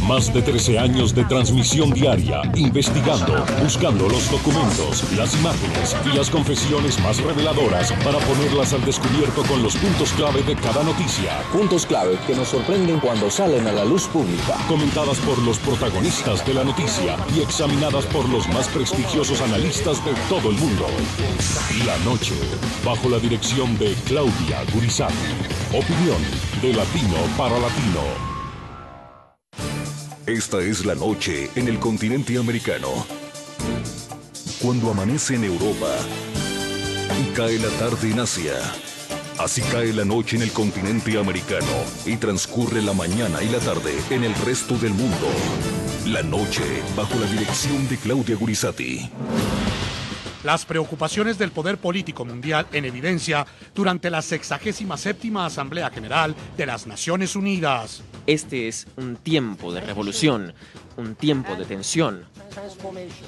Más de 13 años de transmisión diaria, investigando, buscando los documentos, las imágenes y las confesiones más reveladoras para ponerlas al descubierto con los puntos clave de cada noticia. Puntos clave que nos sorprenden cuando salen a la luz pública. Comentadas por los protagonistas de la noticia y examinadas por los más prestigiosos analistas de todo el mundo. La noche, bajo la dirección de Claudia Gurizati. Opinión de latino para latino. Esta es la noche en el continente americano. Cuando amanece en Europa y cae la tarde en Asia. Así cae la noche en el continente americano y transcurre la mañana y la tarde en el resto del mundo. La noche bajo la dirección de Claudia Gurizati. Las preocupaciones del poder político mundial en evidencia durante la 67ª Asamblea General de las Naciones Unidas. Este es un tiempo de revolución, un tiempo de tensión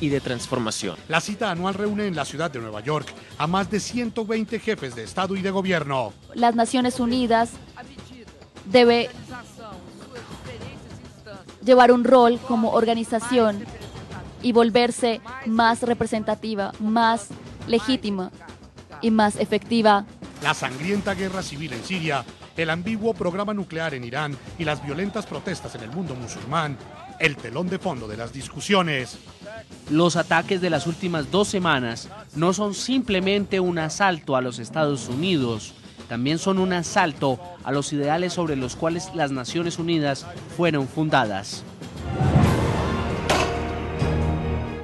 y de transformación. La cita anual reúne en la ciudad de Nueva York a más de 120 jefes de Estado y de Gobierno. Las Naciones Unidas debe llevar un rol como organización y volverse más representativa, más legítima y más efectiva. La sangrienta guerra civil en Siria, el ambiguo programa nuclear en Irán y las violentas protestas en el mundo musulmán, el telón de fondo de las discusiones. Los ataques de las últimas 2 semanas no son simplemente un asalto a los Estados Unidos, también son un asalto a los ideales sobre los cuales las Naciones Unidas fueron fundadas.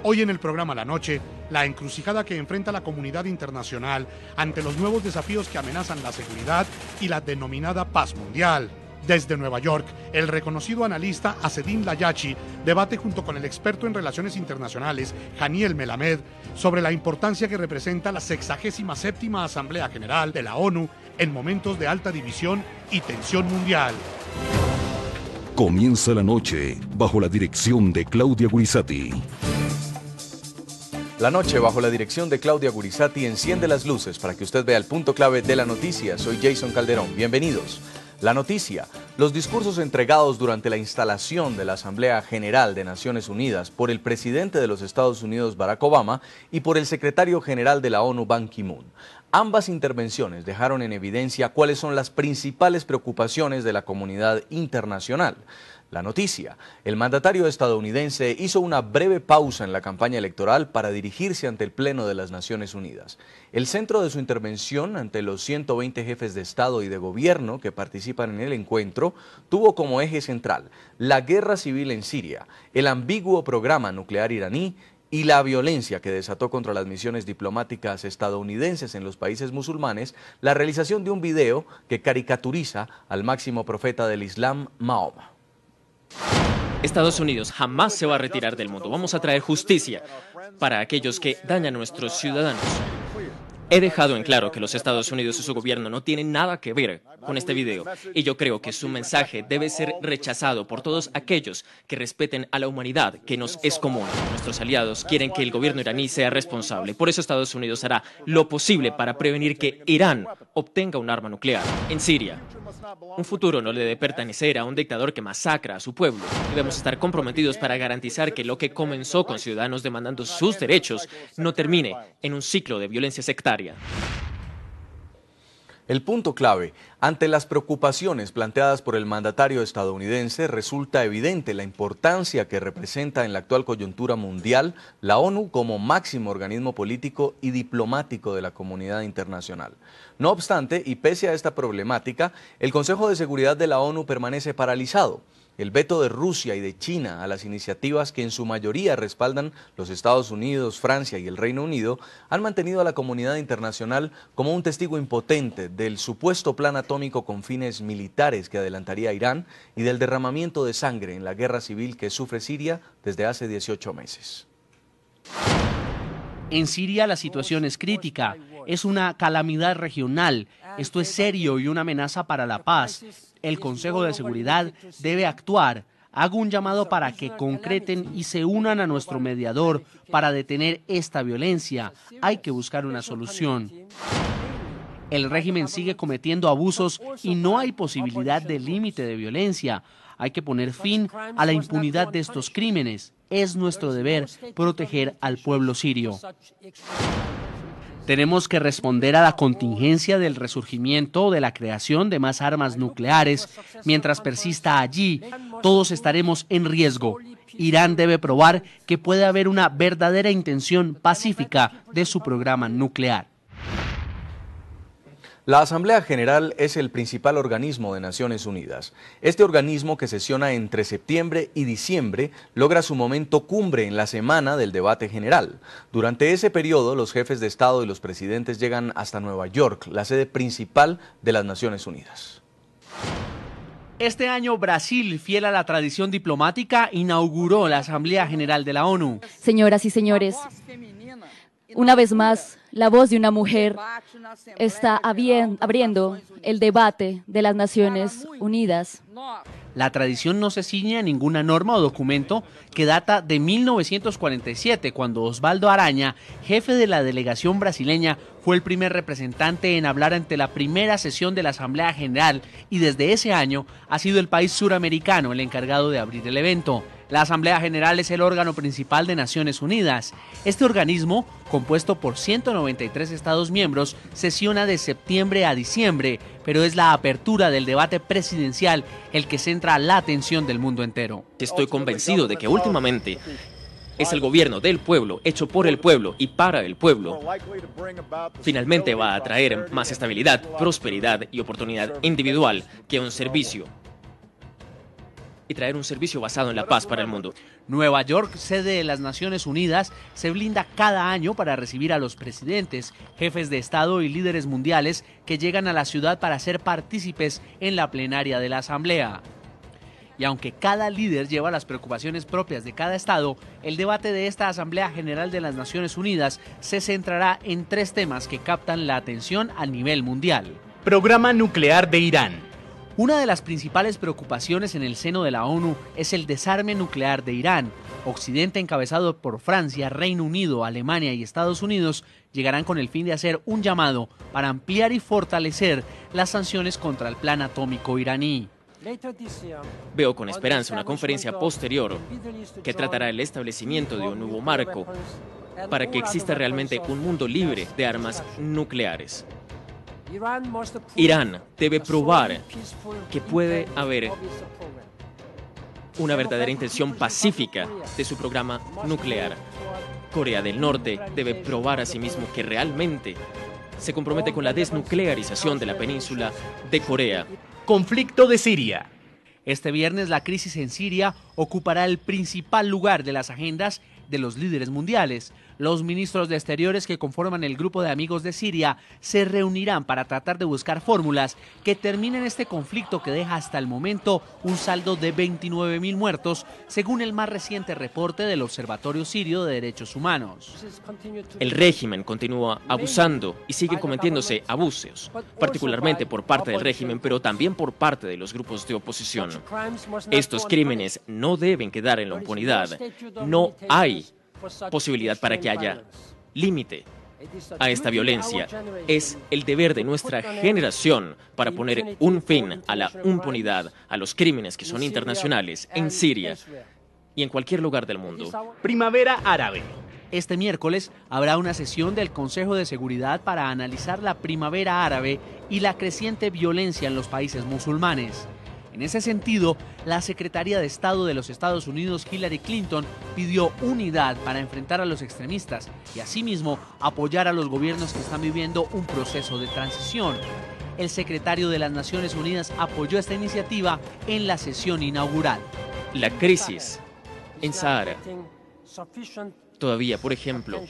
Hoy en el programa La Noche, la encrucijada que enfrenta la comunidad internacional ante los nuevos desafíos que amenazan la seguridad y la denominada paz mundial. Desde Nueva York, el reconocido analista Asedin Layachi debate junto con el experto en relaciones internacionales, Haniel Melamed, sobre la importancia que representa la 67ª Asamblea General de la ONU en momentos de alta división y tensión mundial. Comienza la noche bajo la dirección de Claudia Gurizati. La noche, bajo la dirección de Claudia Gurizati, enciende las luces para que usted vea el punto clave de la noticia. Soy Jason Calderón. Bienvenidos. La noticia, los discursos entregados durante la instalación de la Asamblea General de Naciones Unidas por el presidente de los Estados Unidos, Barack Obama, y por el secretario general de la ONU, Ban Ki-moon. Ambas intervenciones dejaron en evidencia cuáles son las principales preocupaciones de la comunidad internacional. La noticia, el mandatario estadounidense hizo una breve pausa en la campaña electoral para dirigirse ante el Pleno de las Naciones Unidas. El centro de su intervención ante los 120 jefes de Estado y de Gobierno que participan en el encuentro tuvo como eje central la guerra civil en Siria, el ambiguo programa nuclear iraní y la violencia que desató contra las misiones diplomáticas estadounidenses en los países musulmanes, la realización de un video que caricaturiza al máximo profeta del Islam, Mahoma. Estados Unidos jamás se va a retirar del mundo. Vamos a traer justicia para aquellos que dañan a nuestros ciudadanos. He dejado en claro que los Estados Unidos y su gobierno no tienen nada que ver con este video y yo creo que su mensaje debe ser rechazado por todos aquellos que respeten a la humanidad, que nos es común. Nuestros aliados quieren que el gobierno iraní sea responsable. Por eso Estados Unidos hará lo posible para prevenir que Irán obtenga un arma nuclear en Siria. Un futuro no le debe pertenecer a un dictador que masacra a su pueblo. Debemos estar comprometidos para garantizar que lo que comenzó con ciudadanos demandando sus derechos no termine en un ciclo de violencia sectaria. El punto clave, ante las preocupaciones planteadas por el mandatario estadounidense, resulta evidente la importancia que representa en la actual coyuntura mundial la ONU como máximo organismo político y diplomático de la comunidad internacional. No obstante, y pese a esta problemática, el Consejo de Seguridad de la ONU permanece paralizado. El veto de Rusia y de China a las iniciativas que en su mayoría respaldan los Estados Unidos, Francia y el Reino Unido han mantenido a la comunidad internacional como un testigo impotente del supuesto plan atómico con fines militares que adelantaría Irán y del derramamiento de sangre en la guerra civil que sufre Siria desde hace 18 meses. En Siria la situación es crítica, es una calamidad regional, esto es serio y una amenaza para la paz. El Consejo de Seguridad debe actuar. Hago un llamado para que concreten y se unan a nuestro mediador para detener esta violencia. Hay que buscar una solución. El régimen sigue cometiendo abusos y no hay posibilidad de límite de violencia. Hay que poner fin a la impunidad de estos crímenes. Es nuestro deber proteger al pueblo sirio. Tenemos que responder a la contingencia del resurgimiento o de la creación de más armas nucleares. Mientras persista allí, todos estaremos en riesgo. Irán debe probar que puede haber una verdadera intención pacífica de su programa nuclear. La Asamblea General es el principal organismo de Naciones Unidas. Este organismo, que sesiona entre septiembre y diciembre, logra su momento cumbre en la semana del debate general. Durante ese periodo, los jefes de Estado y los presidentes llegan hasta Nueva York, la sede principal de las Naciones Unidas. Este año Brasil, fiel a la tradición diplomática, inauguró la Asamblea General de la ONU. Señoras y señores, una vez más, la voz de una mujer está abriendo el debate de las Naciones Unidas. La tradición no se ciñe a ninguna norma o documento que data de 1947, cuando Osvaldo Aranha, jefe de la delegación brasileña, fue el primer representante en hablar ante la primera sesión de la Asamblea General, y desde ese año ha sido el país suramericano el encargado de abrir el evento. La Asamblea General es el órgano principal de Naciones Unidas. Este organismo, compuesto por 193 Estados miembros, sesiona de septiembre a diciembre, pero es la apertura del debate presidencial el que centra la atención del mundo entero. Estoy convencido de que últimamente es el gobierno del pueblo, hecho por el pueblo y para el pueblo. Finalmente va a traer más estabilidad, prosperidad y oportunidad individual que un servicio. Y traer un servicio basado en la paz para el mundo. Nueva York, sede de las Naciones Unidas, se blinda cada año para recibir a los presidentes, jefes de Estado y líderes mundiales que llegan a la ciudad para ser partícipes en la plenaria de la Asamblea. Y aunque cada líder lleva las preocupaciones propias de cada estado, el debate de esta Asamblea General de las Naciones Unidas se centrará en 3 temas que captan la atención a nivel mundial. Programa nuclear de Irán. Una de las principales preocupaciones en el seno de la ONU es el desarme nuclear de Irán. Occidente, encabezado por Francia, Reino Unido, Alemania y Estados Unidos, llegarán con el fin de hacer un llamado para ampliar y fortalecer las sanciones contra el plan atómico iraní. Veo con esperanza una conferencia posterior que tratará el establecimiento de un nuevo marco para que exista realmente un mundo libre de armas nucleares. Irán debe probar que puede haber una verdadera intención pacífica de su programa nuclear. Corea del Norte debe probar a sí mismo que realmente se compromete con la desnuclearización de la península de Corea. Conflicto de Siria. Este viernes la crisis en Siria ocupará el principal lugar de las agendas de los líderes mundiales. Los ministros de Exteriores que conforman el grupo de amigos de Siria se reunirán para tratar de buscar fórmulas que terminen este conflicto que deja hasta el momento un saldo de 29.000 muertos, según el más reciente reporte del Observatorio Sirio de Derechos Humanos. El régimen continúa abusando y siguen cometiéndose abusos, particularmente por parte del régimen, pero también por parte de los grupos de oposición. Estos crímenes no deben quedar en la impunidad. No hay posibilidad para que haya límite a esta violencia. Es el deber de nuestra generación para poner un fin a la impunidad, a los crímenes que son internacionales en Siria y en cualquier lugar del mundo. Primavera árabe. Este miércoles habrá una sesión del Consejo de Seguridad para analizar la primavera árabe y la creciente violencia en los países musulmanes. En ese sentido, la Secretaria de Estado de los Estados Unidos, Hillary Clinton, pidió unidad para enfrentar a los extremistas y asimismo apoyar a los gobiernos que están viviendo un proceso de transición. El secretario de las Naciones Unidas apoyó esta iniciativa en la sesión inaugural. La crisis en Sahara todavía, por ejemplo,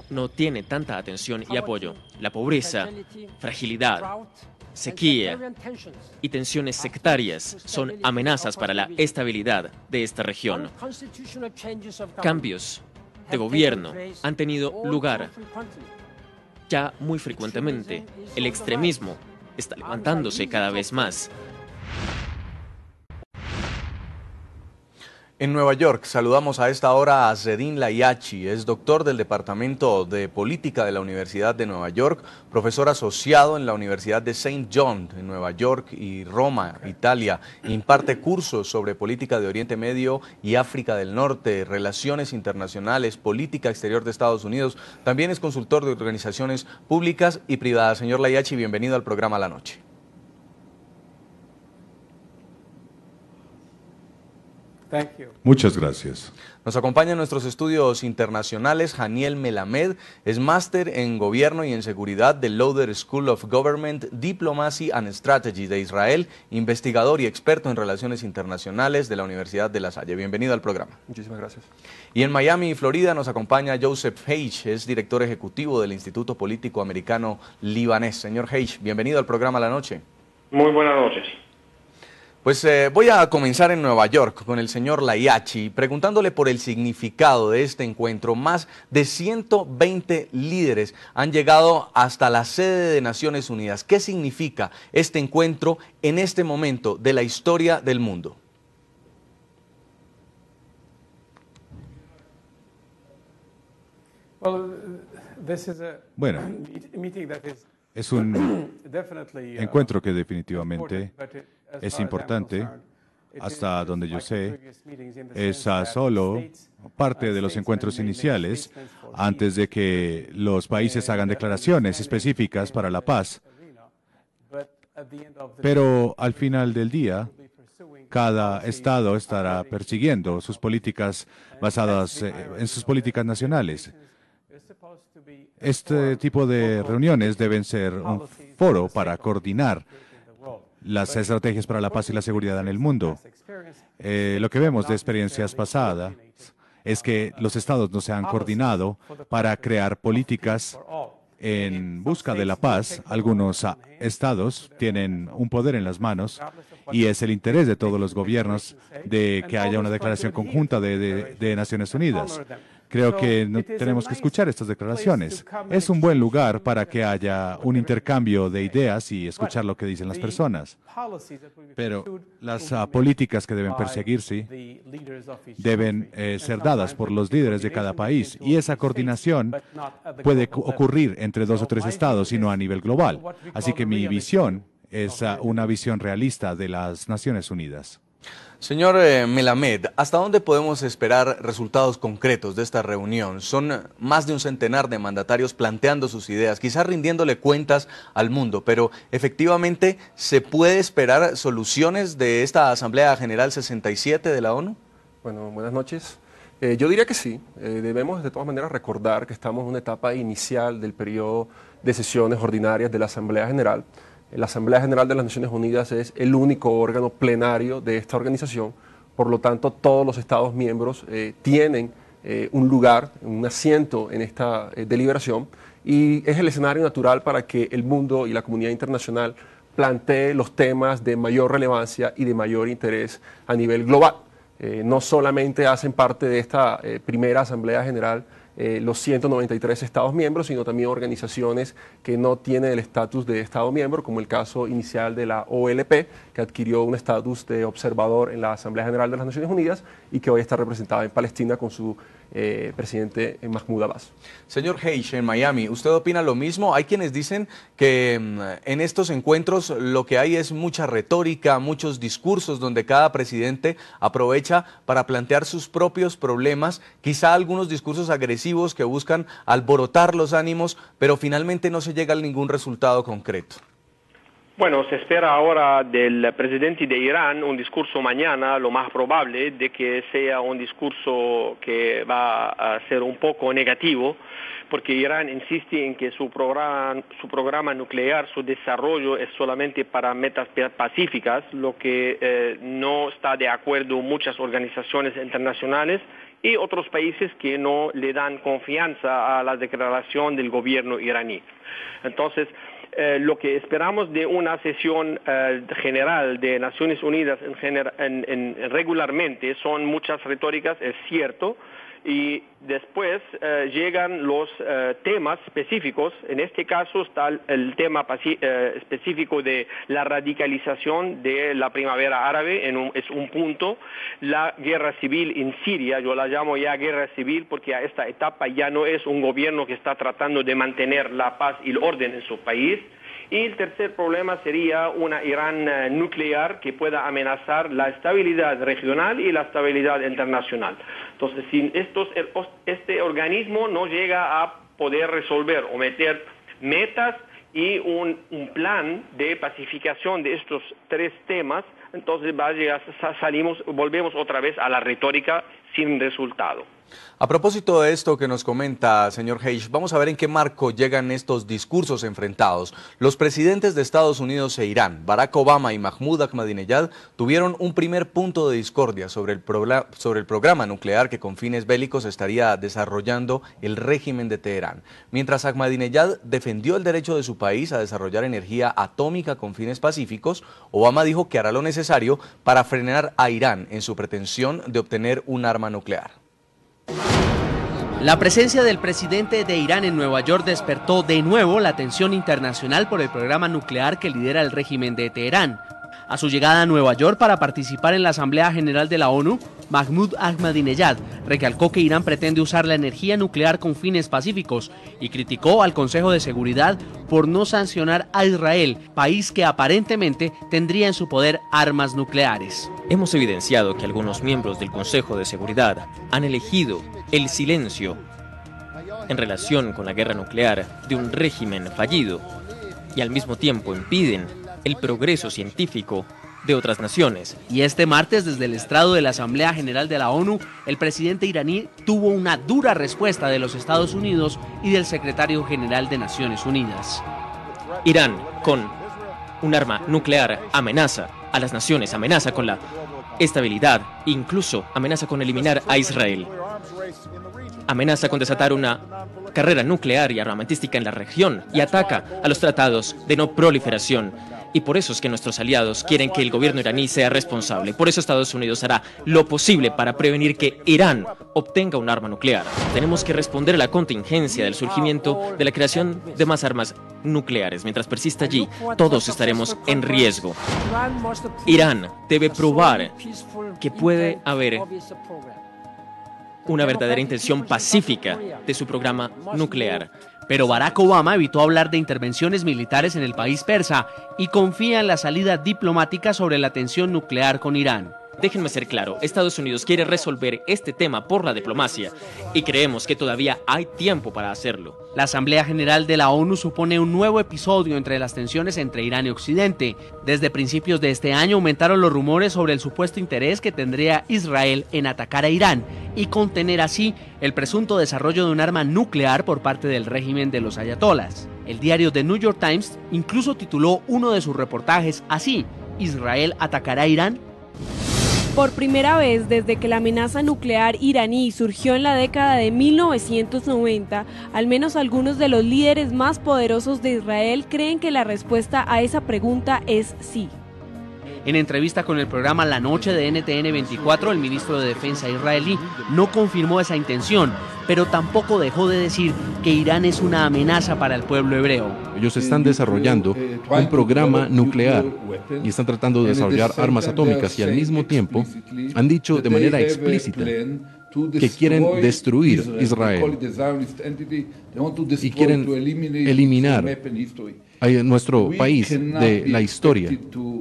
no tiene tanta atención y apoyo. La pobreza, fragilidad, sequía y tensiones sectarias son amenazas para la estabilidad de esta región. Cambios de gobierno han tenido lugar ya muy frecuentemente. El extremismo está levantándose cada vez más. En Nueva York saludamos a esta hora a Zedin Layachi, es doctor del Departamento de Política de la Universidad de Nueva York, profesor asociado en la Universidad de St. John en Nueva York y Roma, Italia. Imparte cursos sobre política de Oriente Medio y África del Norte, relaciones internacionales, política exterior de Estados Unidos. También es consultor de organizaciones públicas y privadas. Señor Layachi, bienvenido al programa La Noche. Muchas gracias. Nos acompaña en nuestros estudios internacionales Haniel Melamed, es máster en Gobierno y en Seguridad del Lauder School of Government, Diplomacy and Strategy de Israel, investigador y experto en relaciones internacionales de la Universidad de La Salle. Bienvenido al programa. Muchísimas gracias. Y en Miami, Florida, nos acompaña Joseph Hage, es director ejecutivo del Instituto Político Americano Libanés. Señor Hage, bienvenido al programa La Noche. Muy buenas noches. Pues voy a comenzar en Nueva York con el señor Layachi, preguntándole por el significado de este encuentro. Más de 120 líderes han llegado hasta la sede de Naciones Unidas. ¿Qué significa este encuentro en este momento de la historia del mundo? Bueno, es un encuentro que definitivamente es importante. Hasta donde yo sé, es solo parte de los encuentros iniciales antes de que los países hagan declaraciones específicas para la paz. Pero al final del día, cada estado estará persiguiendo sus políticas basadas en sus políticas nacionales. Este tipo de reuniones deben ser un foro para coordinar las estrategias para la paz y la seguridad en el mundo. Lo que vemos de experiencias pasadas es que los estados no se han coordinado para crear políticas en busca de la paz. Algunos estados tienen un poder en las manos y es el interés de todos los gobiernos de que haya una declaración conjunta de Naciones Unidas. Creo que tenemos que escuchar estas declaraciones. Es un buen lugar para que haya un intercambio de ideas y escuchar lo que dicen las personas. Pero las políticas que deben perseguirse deben ser dadas por los líderes de cada país. Y esa coordinación puede ocurrir entre 2 o 3 estados y no a nivel global. Así que mi visión es una visión realista de las Naciones Unidas. Señor Melamed, ¿hasta dónde podemos esperar resultados concretos de esta reunión? Son más de un centenar de mandatarios planteando sus ideas, quizás rindiéndole cuentas al mundo, pero efectivamente, ¿se puede esperar soluciones de esta Asamblea General 67 de la ONU? Bueno, buenas noches. Yo diría que sí. Debemos de todas maneras recordar que estamos en una etapa inicial del periodo de sesiones ordinarias de la Asamblea General. La Asamblea General de las Naciones Unidas es el único órgano plenario de esta organización, por lo tanto todos los Estados miembros tienen un lugar, un asiento en esta deliberación y es el escenario natural para que el mundo y la comunidad internacional plantee los temas de mayor relevancia y de mayor interés a nivel global. No solamente hacen parte de esta primera Asamblea General los 193 Estados miembros, sino también organizaciones que no tienen el estatus de Estado miembro, como el caso inicial de la OLP, que adquirió un estatus de observador en la Asamblea General de las Naciones Unidas y que hoy está representada en Palestina con su presidente Mahmoud Abbas. Señor Hage, en Miami, ¿usted opina lo mismo? Hay quienes dicen que en estos encuentros lo que hay es mucha retórica, muchos discursos donde cada presidente aprovecha para plantear sus propios problemas, quizá algunos discursos agresivos que buscan alborotar los ánimos, pero finalmente no se llega a ningún resultado concreto. Bueno, se espera ahora del presidente de Irán un discurso mañana, lo más probable de que sea un discurso que va a ser un poco negativo, porque Irán insiste en que su programa nuclear, su desarrollo es solamente para metas pacíficas, lo que no está de acuerdo muchas organizaciones internacionales y otros países que no le dan confianza a la declaración del gobierno iraní. Entonces, lo que esperamos de una sesión general de Naciones Unidas regularmente son muchas retóricas, es cierto, y después llegan los temas específicos. En este caso está el tema específico de la radicalización de la primavera árabe, es un punto. La guerra civil en Siria, yo la llamo ya guerra civil porque a esta etapa ya no es un gobierno que está tratando de mantener la paz y el orden en su país. Y el tercer problema sería una Irán nuclear que pueda amenazar la estabilidad regional y la estabilidad internacional. Entonces, si este organismo no llega a poder resolver o meter metas y un plan de pacificación de estos tres temas, entonces volvemos otra vez a la retórica sin resultado. A propósito de esto que nos comenta, señor Heish, vamos a ver en qué marco llegan estos discursos enfrentados. Los presidentes de Estados Unidos e Irán, Barack Obama y Mahmoud Ahmadinejad, tuvieron un primer punto de discordia sobre el programa nuclear que con fines bélicos estaría desarrollando el régimen de Teherán. Mientras Ahmadinejad defendió el derecho de su país a desarrollar energía atómica con fines pacíficos, Obama dijo que hará lo necesario para frenar a Irán en su pretensión de obtener un arma nuclear. La presencia del presidente de Irán en Nueva York despertó de nuevo la atención internacional por el programa nuclear que lidera el régimen de Teherán. A su llegada a Nueva York para participar en la Asamblea General de la ONU, Mahmoud Ahmadinejad recalcó que Irán pretende usar la energía nuclear con fines pacíficos y criticó al Consejo de Seguridad por no sancionar a Israel, país que aparentemente tendría en su poder armas nucleares. Hemos evidenciado que algunos miembros del Consejo de Seguridad han elegido el silencio en relación con la guerra nuclear de un régimen fallido y al mismo tiempo impiden el progreso científico de otras naciones. Y este martes, desde el estrado de la Asamblea General de la ONU, el presidente iraní tuvo una dura respuesta de los Estados Unidos y del secretario general de Naciones Unidas. Irán, con un arma nuclear, amenaza a las naciones, amenaza con la estabilidad, incluso amenaza con eliminar a Israel. Amenaza con desatar una carrera nuclear y armamentística en la región y ataca a los tratados de no proliferación. Y por eso es que nuestros aliados quieren que el gobierno iraní sea responsable. Por eso Estados Unidos hará lo posible para prevenir que Irán obtenga un arma nuclear. Tenemos que responder a la contingencia del surgimiento de la creación de más armas nucleares. Mientras persista allí, todos estaremos en riesgo. Irán debe probar que puede haber una verdadera intención pacífica de su programa nuclear. Pero Barack Obama evitó hablar de intervenciones militares en el país persa y confía en la salida diplomática sobre la tensión nuclear con Irán. Déjenme ser claro, Estados Unidos quiere resolver este tema por la diplomacia y creemos que todavía hay tiempo para hacerlo. La Asamblea General de la ONU supone un nuevo episodio entre las tensiones entre Irán y Occidente. Desde principios de este año aumentaron los rumores sobre el supuesto interés que tendría Israel en atacar a Irán y contener así el presunto desarrollo de un arma nuclear por parte del régimen de los ayatolas. El diario The New York Times incluso tituló uno de sus reportajes así: ¿Israel atacará a Irán? Por primera vez desde que la amenaza nuclear iraní surgió en la década de 1990, al menos algunos de los líderes más poderosos de Israel creen que la respuesta a esa pregunta es sí. En entrevista con el programa La Noche de NTN 24, el ministro de Defensa israelí no confirmó esa intención, pero tampoco dejó de decir que Irán es una amenaza para el pueblo hebreo. Ellos están desarrollando un programa nuclear y están tratando de desarrollar armas atómicas y al mismo tiempo han dicho de manera explícita que quieren destruir Israel y quieren eliminar a nuestro país de la historia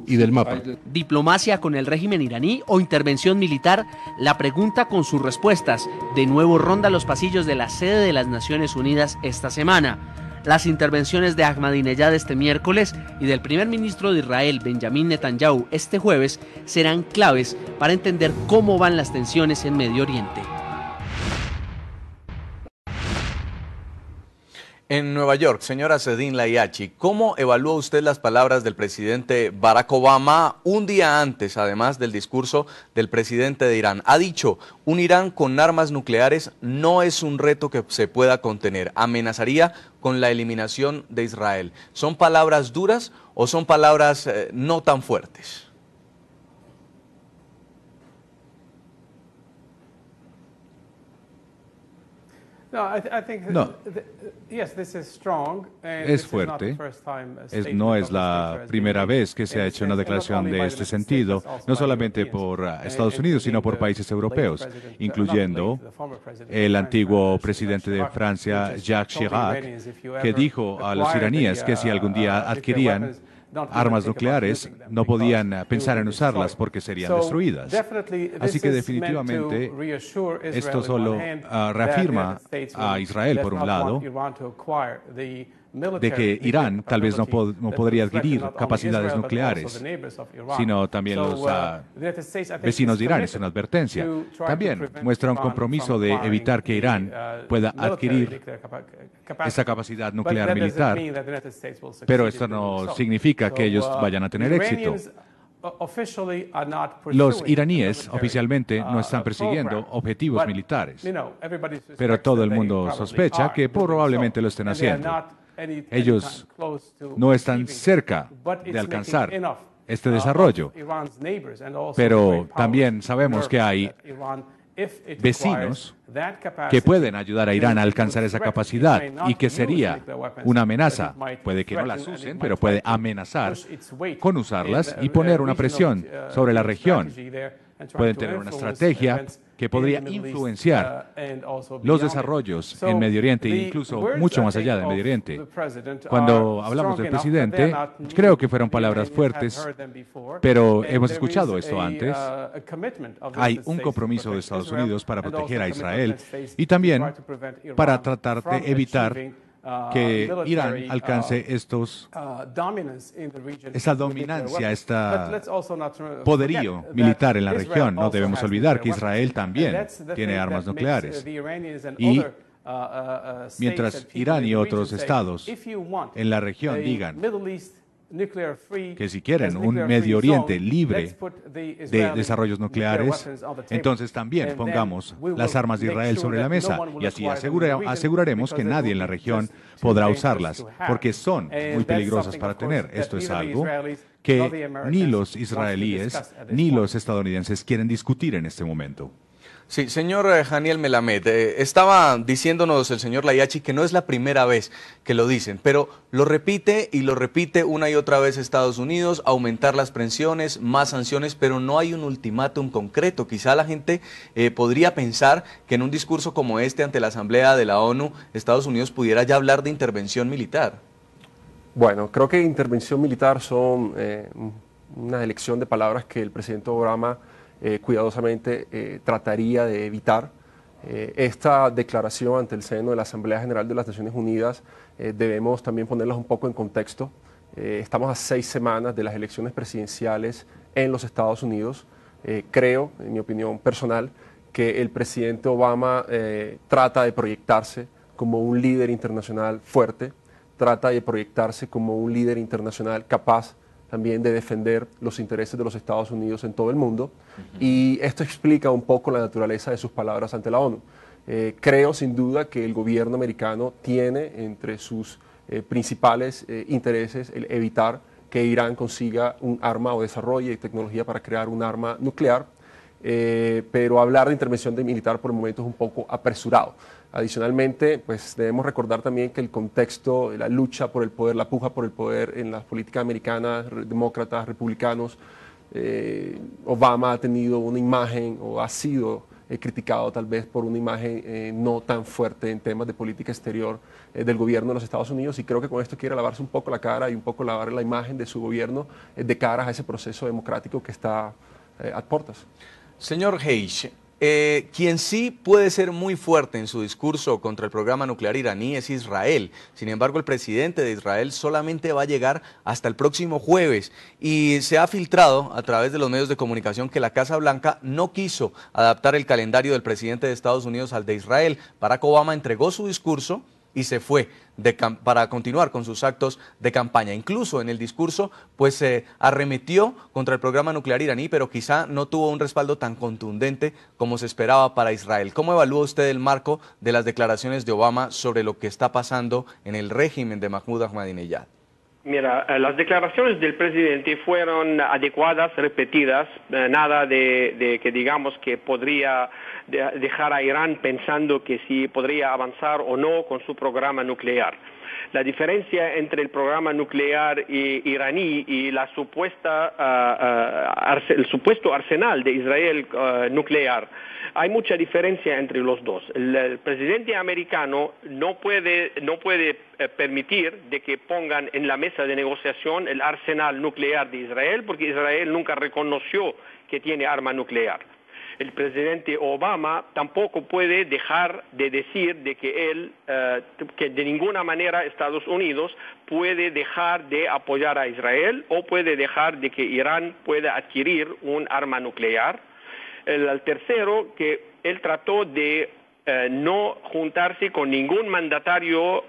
y del mapa. ¿Diplomacia con el régimen iraní o intervención militar? La pregunta con sus respuestas de nuevo ronda los pasillos de la sede de las Naciones Unidas esta semana. Las intervenciones de Ahmadinejad este miércoles y del primer ministro de Israel, Benjamin Netanyahu, este jueves serán claves para entender cómo van las tensiones en Medio Oriente. En Nueva York, señora Sedin Layachi, ¿cómo evalúa usted las palabras del presidente Barack Obama un día antes, además del discurso del presidente de Irán? Ha dicho, un Irán con armas nucleares no es un reto que se pueda contener, amenazaría con la eliminación de Israel. ¿Son palabras duras o son palabras no tan fuertes? No. Es fuerte. No es la primera vez que se ha hecho una declaración de este sentido, no solamente por Estados Unidos, sino por países europeos, incluyendo el antiguo presidente de Francia, Jacques Chirac, que dijo a los iraníes que si algún día adquirían armas nucleares, no podían pensar en usarlas porque serían destruidas. Así que definitivamente esto solo reafirma a Israel, por un lado, de que Irán tal vez no podría adquirir capacidades nucleares, sino también los vecinos de Irán. Es una advertencia. También muestra un compromiso de evitar que Irán pueda adquirir esa capacidad nuclear militar, pero esto no significa que ellos vayan a tener éxito. Los iraníes oficialmente no están persiguiendo objetivos militares, pero todo el mundo sospecha que probablemente lo estén haciendo. Ellos no están cerca de alcanzar este desarrollo, pero también sabemos que hay vecinos que pueden ayudar a Irán a alcanzar esa capacidad y que sería una amenaza. Puede que no las usen, pero puede amenazar con usarlas y poner una presión sobre la región. Pueden tener una estrategia que podría influenciar los desarrollos en Medio Oriente e incluso mucho más allá del Medio Oriente. Cuando hablamos del presidente, creo que fueron palabras fuertes, pero hemos escuchado esto antes. Hay un compromiso de Estados Unidos para proteger a Israel y también para tratar de evitar que Irán alcance esta dominancia, este poderío militar en la región. No debemos olvidar que Israel también tiene armas nucleares. Y mientras Irán y otros estados en la región digan que si quieren un Medio Oriente libre de desarrollos nucleares, entonces también pongamos las armas de Israel sobre la mesa y así aseguraremos que nadie en la región podrá usarlas, porque son muy peligrosas para tener. Esto es algo que ni los israelíes ni los estadounidenses quieren discutir en este momento. Sí, señor Haniel Melamed, estaba diciéndonos el señor Layachi que no es la primera vez que lo dicen, pero lo repite y lo repite una y otra vez Estados Unidos, aumentar las presiones, más sanciones, pero no hay un ultimátum concreto. Quizá la gente podría pensar que en un discurso como este ante la Asamblea de la ONU, Estados Unidos pudiera ya hablar de intervención militar. Bueno, creo que intervención militar son una elección de palabras que el presidente Obama cuidadosamente trataría de evitar. Esta declaración ante el seno de la Asamblea General de las Naciones Unidas debemos también ponerlas un poco en contexto. Estamos a 6 semanas de las elecciones presidenciales en los Estados Unidos. Creo, en mi opinión personal, que el presidente Obama trata de proyectarse como un líder internacional fuerte, trata de proyectarse como un líder internacional capaz también de defender los intereses de los Estados Unidos en todo el mundo. Y esto explica un poco la naturaleza de sus palabras ante la ONU. Creo sin duda que el gobierno americano tiene entre sus principales intereses el evitar que Irán consiga un arma o desarrolle tecnología para crear un arma nuclear, pero hablar de intervención militar por el momento es un poco apresurado. Adicionalmente, pues debemos recordar también que el contexto, la lucha por el poder, la puja por el poder en las políticas americanas, demócratas, republicanos, Obama ha tenido una imagen o ha sido criticado tal vez por una imagen no tan fuerte en temas de política exterior del gobierno de los Estados Unidos, y creo que con esto quiere lavarse un poco la cara y un poco lavar la imagen de su gobierno de cara a ese proceso democrático que está a puertas. Señor Heish, quien sí puede ser muy fuerte en su discurso contra el programa nuclear iraní es Israel. Sin embargo, el presidente de Israel solamente va a llegar hasta el próximo jueves y se ha filtrado a través de los medios de comunicación que la Casa Blanca no quiso adaptar el calendario del presidente de Estados Unidos al de Israel. Barack Obama entregó su discurso y se fue para continuar con sus actos de campaña. Incluso en el discurso pues arremetió contra el programa nuclear iraní, pero quizá no tuvo un respaldo tan contundente como se esperaba para Israel. ¿Cómo evalúa usted el marco de las declaraciones de Obama sobre lo que está pasando en el régimen de Mahmoud Ahmadinejad? Mira, las declaraciones del presidente fueron adecuadas, repetidas, nada de que digamos que podría dejar a Irán pensando que si podría avanzar o no con su programa nuclear. La diferencia entre el programa nuclear iraní y el supuesto arsenal de Israel nuclear, hay mucha diferencia entre los dos. El presidente americano no puede permitir de que pongan en la mesa de negociación el arsenal nuclear de Israel, porque Israel nunca reconoció que tiene arma nuclear. El presidente Obama tampoco puede dejar de decir de que que de ninguna manera Estados Unidos puede dejar de apoyar a Israel o puede dejar de que Irán pueda adquirir un arma nuclear. El tercero, que él trató de no juntarse con ningún mandatario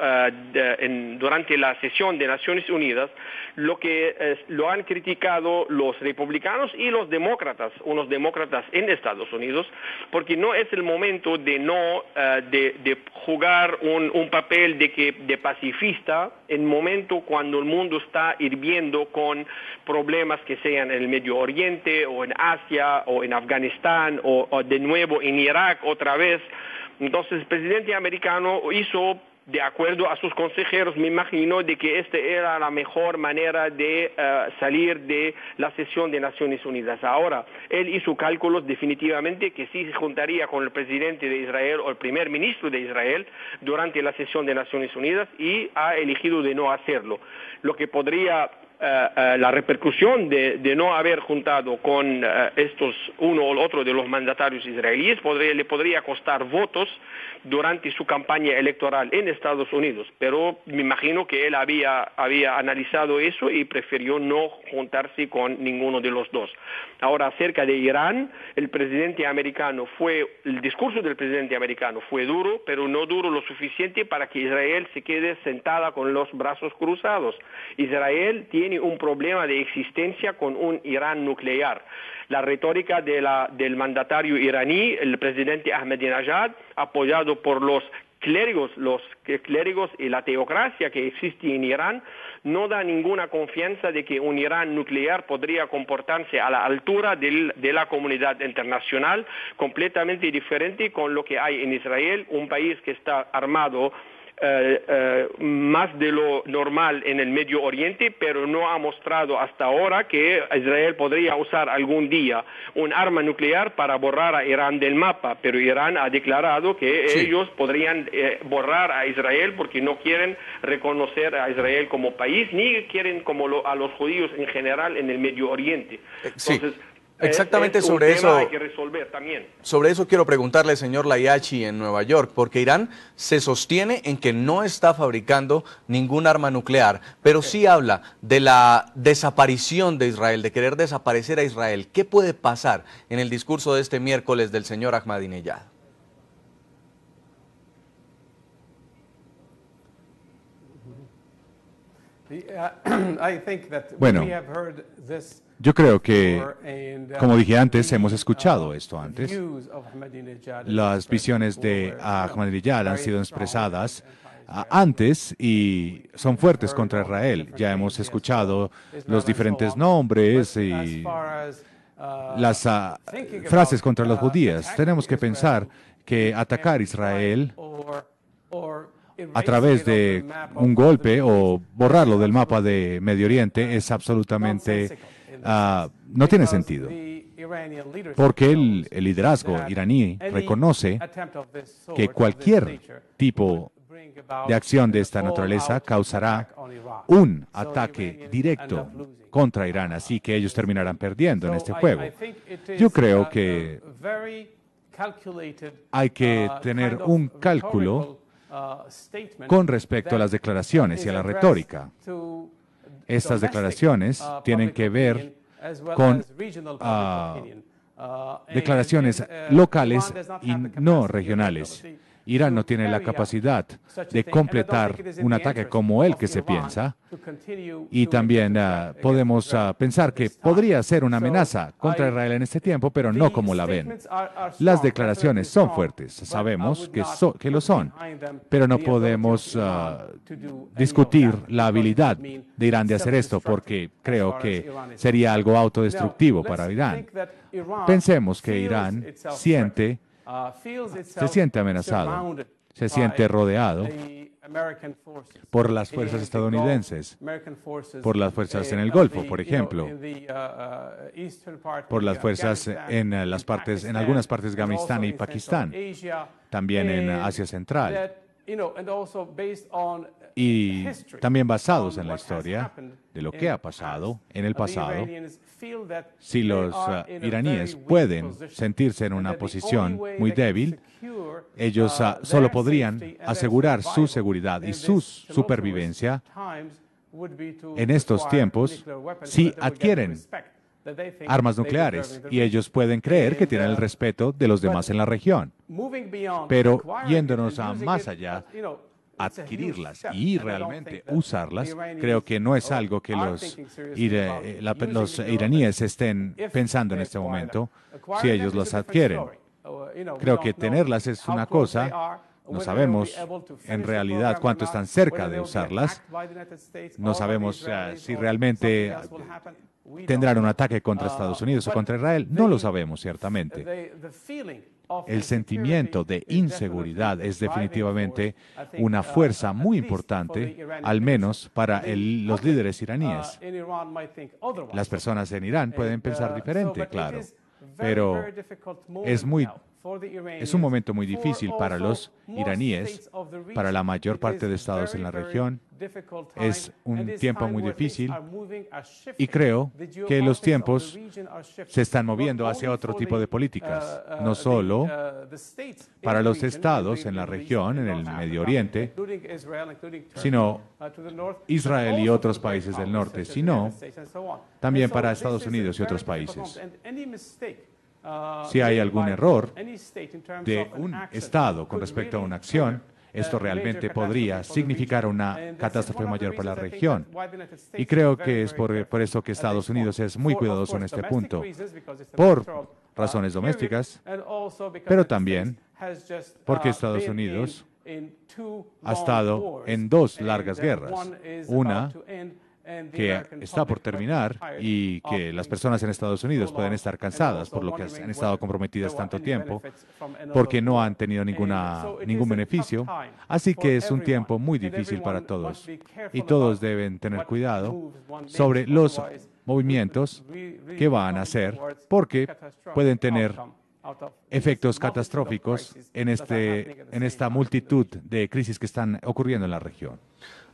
durante la sesión de Naciones Unidas, lo que lo han criticado los republicanos y los demócratas, unos demócratas en Estados Unidos, porque no es el momento de jugar un papel de pacifista en el momento cuando el mundo está hirviendo con problemas que sean en el Medio Oriente o en Asia o en Afganistán o de nuevo en Irak otra vez. Entonces el presidente americano hizo, de acuerdo a sus consejeros, me imagino, de que esta era la mejor manera de salir de la sesión de Naciones Unidas. Ahora, él hizo cálculos definitivamente que sí se juntaría con el presidente de Israel o el primer ministro de Israel durante la sesión de Naciones Unidas y ha elegido de no hacerlo. Lo que podría la repercusión de no haber juntado con estos uno o el otro de los mandatarios israelíes le podría costar votos durante su campaña electoral en Estados Unidos, pero me imagino que él había analizado eso y prefirió no juntarse con ninguno de los dos. Ahora, acerca de Irán, el discurso del presidente americano fue duro, pero no duro lo suficiente para que Israel se quede sentada con los brazos cruzados. Israel tiene un problema de existencia con un Irán nuclear. La retórica del mandatario iraní, el presidente Ahmadinejad, apoyado por los clérigos y la teocracia que existe en Irán, no da ninguna confianza de que un Irán nuclear podría comportarse a la altura de la comunidad internacional, completamente diferente con lo que hay en Israel, un país que está armado más de lo normal en el Medio Oriente, pero no ha mostrado hasta ahora que Israel podría usar algún día un arma nuclear para borrar a Irán del mapa, pero Irán ha declarado que ellos podrían borrar a Israel porque no quieren reconocer a Israel como país, ni quieren a los judíos en general en el Medio Oriente. Entonces, exactamente sobre eso hay que resolver también. Sobre eso quiero preguntarle, señor Layachi, en Nueva York, porque Irán se sostiene en que no está fabricando ningún arma nuclear, pero sí habla de la desaparición de Israel, de querer desaparecer a Israel. ¿Qué puede pasar en el discurso de este miércoles del señor Ahmadinejad? Bueno, yo creo que, como dije antes, hemos escuchado esto antes. Las visiones de Ahmadinejad han sido expresadas antes y son fuertes contra Israel. Ya hemos escuchado los diferentes nombres y las frases contra los judíos. Tenemos que pensar que atacar a Israel a través de un golpe o borrarlo del mapa de Medio Oriente es absolutamente no tiene sentido, porque el liderazgo iraní reconoce que cualquier tipo de acción de esta naturaleza causará un ataque directo contra Irán, así que ellos terminarán perdiendo en este juego. Yo creo que hay que tener un cálculo con respecto a las declaraciones y a la retórica. Estas declaraciones tienen que ver con declaraciones locales y no regionales. Irán no tiene la capacidad de completar un ataque como el que se piensa, y también podemos pensar que podría ser una amenaza contra Israel en este tiempo, pero no como la ven. Las declaraciones son fuertes, sabemos que lo son, pero no podemos discutir la habilidad de Irán de hacer esto, porque creo que sería algo autodestructivo para Irán. Pensemos que Irán se siente amenazado, se siente rodeado por las fuerzas estadounidenses, por las fuerzas en el Golfo, por ejemplo, por las fuerzas en algunas partes de Afganistán y Pakistán, también en Asia Central. Y también basados en la historia de lo que ha pasado en el pasado, si los iraníes pueden sentirse en una posición muy débil, ellos solo podrían asegurar su seguridad y su supervivencia en estos tiempos si adquieren armas nucleares, y ellos pueden creer que tienen el respeto de los demás en la región. Pero yéndonos más allá, adquirirlas y realmente usarlas, creo que no es algo que los iraníes estén pensando en este momento si ellos las adquieren. Creo que tenerlas es una cosa, no sabemos en realidad cuánto están cerca de usarlas, no sabemos si realmente tendrán un ataque contra Estados Unidos o contra Israel, no lo sabemos ciertamente. El sentimiento de inseguridad es definitivamente una fuerza muy importante, al menos para los líderes iraníes. Las personas en Irán pueden pensar diferente, claro, pero es un momento muy difícil para los iraníes, para la mayor parte de estados en la región. Es un tiempo muy difícil y creo que los tiempos se están moviendo hacia otro tipo de políticas, no solo para los estados en la región, en el Medio Oriente, sino Israel y otros países del norte, sino también para Estados Unidos y otros países. Si hay algún error de un Estado con respecto a una acción, esto realmente podría significar una catástrofe mayor para la región. Y creo que es por eso que Estados Unidos es muy cuidadoso en este punto, por razones domésticas, pero también porque Estados Unidos ha estado en dos largas guerras. Una que está por terminar y que las personas en Estados Unidos pueden estar cansadas por lo que han estado comprometidas tanto tiempo, porque no han tenido ningún beneficio. Así que es un tiempo muy difícil para todos y todos deben tener cuidado sobre los movimientos que van a hacer, porque pueden tener efectos catastróficos en esta multitud de crisis que están ocurriendo en la región.